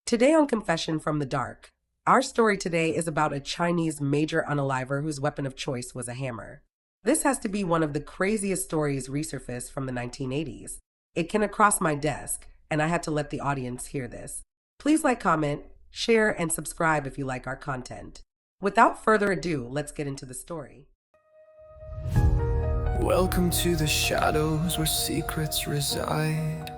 Today on Confession from the Dark, our story today is about a Chinese major unaliver whose weapon of choice was a hammer. This has to be one of the craziest stories resurfaced from the 1980s. It came across my desk, and I had to let the audience hear this. Please like, comment, share, and subscribe if you like our content. Without further ado, let's get into the story. Welcome to the shadows where secrets reside.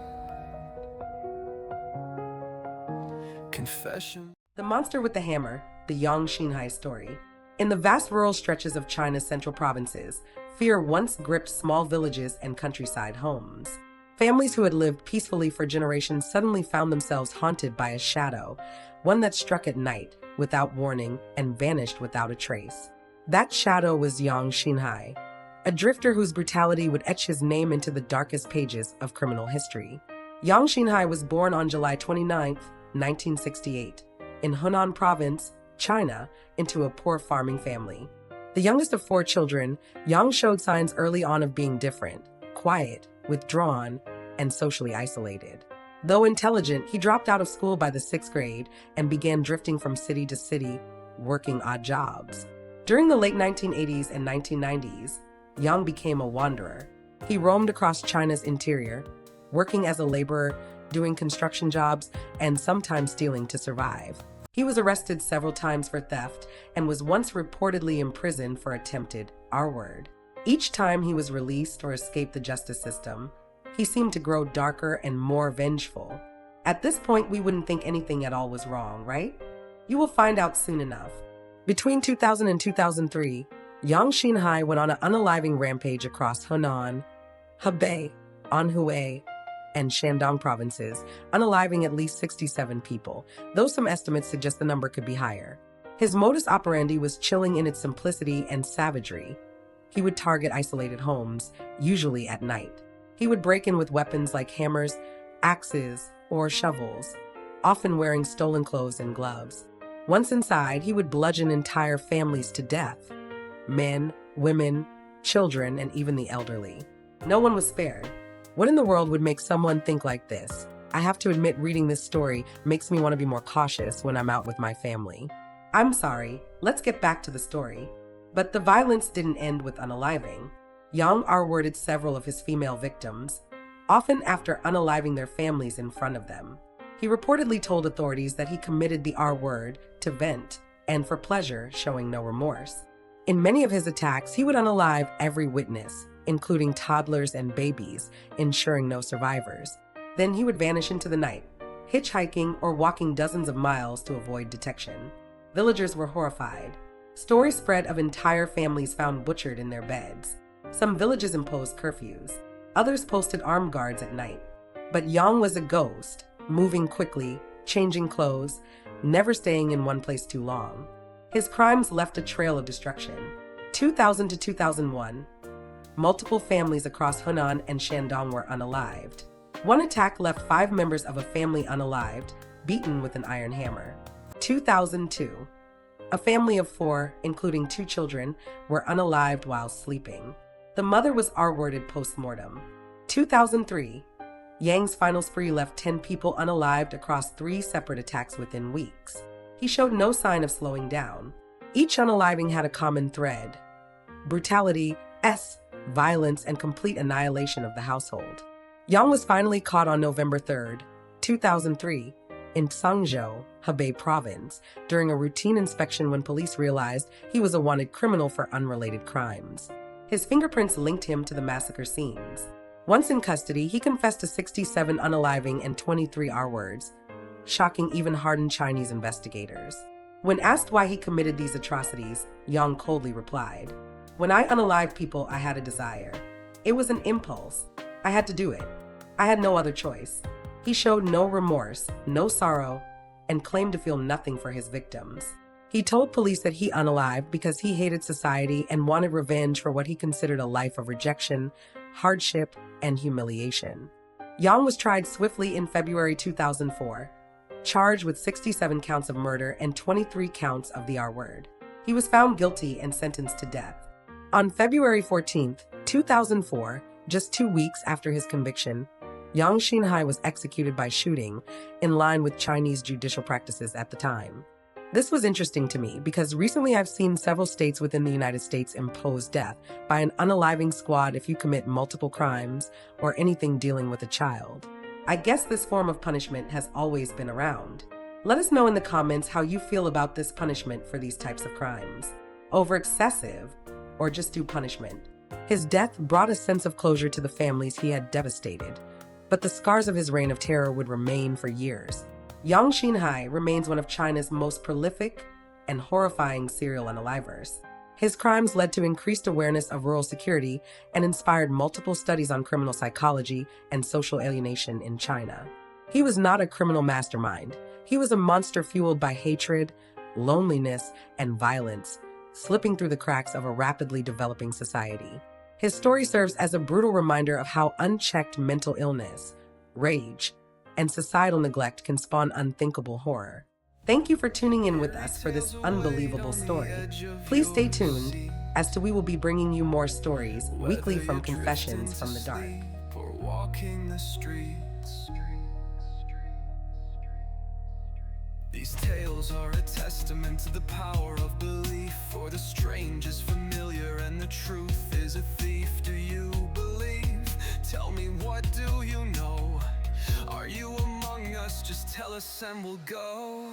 Confession. The Monster with the Hammer, the Xinhai story. In the vast rural stretches of China's central provinces, fear once gripped small villages and countryside homes. Families who had lived peacefully for generations suddenly found themselves haunted by a shadow, one that struck at night, without warning, and vanished without a trace. That shadow was Xinhai, a drifter whose brutality would etch his name into the darkest pages of criminal history. Xinhai was born on July 29, 1968, in Hunan Province, China, into a poor farming family. The youngest of four children, Yang showed signs early on of being different, quiet, withdrawn, and socially isolated. Though intelligent, he dropped out of school by the 6th grade and began drifting from city to city, working odd jobs. During the late 1980s and 1990s, Yang became a wanderer. He roamed across China's interior, working as a laborer, doing construction jobs, and sometimes stealing to survive. He was arrested several times for theft and was once reportedly imprisoned for attempted R-word. Each time he was released or escaped the justice system, he seemed to grow darker and more vengeful. At this point, we wouldn't think anything at all was wrong, right? You will find out soon enough. Between 2000 and 2003, Xinhai went on an unaliving rampage across Hunan, Hebei, Anhui, and Shandong provinces, unaliving at least 67 people, though some estimates suggest the number could be higher. His modus operandi was chilling in its simplicity and savagery. He would target isolated homes, usually at night. He would break in with weapons like hammers, axes, or shovels, often wearing stolen clothes and gloves. Once inside, he would bludgeon entire families to death. Men, women, children, and even the elderly. No one was spared. What in the world would make someone think like this? I have to admit, reading this story makes me want to be more cautious when I'm out with my family. I'm sorry, let's get back to the story. But the violence didn't end with unaliving. Yang R-worded several of his female victims, often after unaliving their families in front of them. He reportedly told authorities that he committed the R-word to vent and for pleasure, showing no remorse. In many of his attacks, he would unalive every witness, including toddlers and babies, ensuring no survivors. Then he would vanish into the night, hitchhiking or walking dozens of miles to avoid detection. Villagers were horrified. Stories spread of entire families found butchered in their beds. Some villages imposed curfews. Others posted armed guards at night. But Yang was a ghost, moving quickly, changing clothes, never staying in one place too long. His crimes left a trail of destruction. 2000 to 2001, multiple families across Hunan and Shandong were unalived. One attack left 5 members of a family unalived, beaten with an iron hammer. 2002, a family of 4, including 2 children, were unalived while sleeping. The mother was R-worded post-mortem. 2003, Yang's final spree left 10 people unalived across 3 separate attacks within weeks. He showed no sign of slowing down. Each unaliving had a common thread: brutality, violence, and complete annihilation of the household. Yang was finally caught on November 3, 2003, in Zhangzhou, Hebei province, during a routine inspection when police realized he was a wanted criminal for unrelated crimes. His fingerprints linked him to the massacre scenes. Once in custody, he confessed to 67 unaliving and 23 R-words, shocking even hardened Chinese investigators. When asked why he committed these atrocities, Yang coldly replied, "When I unalived people, I had a desire. It was an impulse. I had to do it. I had no other choice." He showed no remorse, no sorrow, and claimed to feel nothing for his victims. He told police that he unalived because he hated society and wanted revenge for what he considered a life of rejection, hardship, and humiliation. Yang was tried swiftly in February 2004, charged with 67 counts of murder and 23 counts of the R-word. He was found guilty and sentenced to death. On February 14, 2004, just 2 weeks after his conviction, Yang Xinhai was executed by shooting, in line with Chinese judicial practices at the time. This was interesting to me because recently I've seen several states within the United States impose death by an unaliving squad if you commit multiple crimes or anything dealing with a child. I guess this form of punishment has always been around. Let us know in the comments how you feel about this punishment for these types of crimes. Over excessive, or just do punishment? His death brought a sense of closure to the families he had devastated, but the scars of his reign of terror would remain for years. Yang Xinhai remains one of China's most prolific and horrifying serial unalivers. His crimes led to increased awareness of rural security and inspired multiple studies on criminal psychology and social alienation in China. He was not a criminal mastermind. He was a monster fueled by hatred, loneliness, and violence, slipping through the cracks of a rapidly developing society. His story serves as a brutal reminder of how unchecked mental illness, rage, and societal neglect can spawn unthinkable horror. Thank you for tuning in with us for this unbelievable story. Please stay tuned, as we will be bringing you more stories weekly from Confessions from the Dark. Or walking the streets. These tales are a testament to the power of belief, for the strange is familiar and the truth is a thief. Do you believe? Tell me, what do you know? Are you among us? Just tell us and we'll go.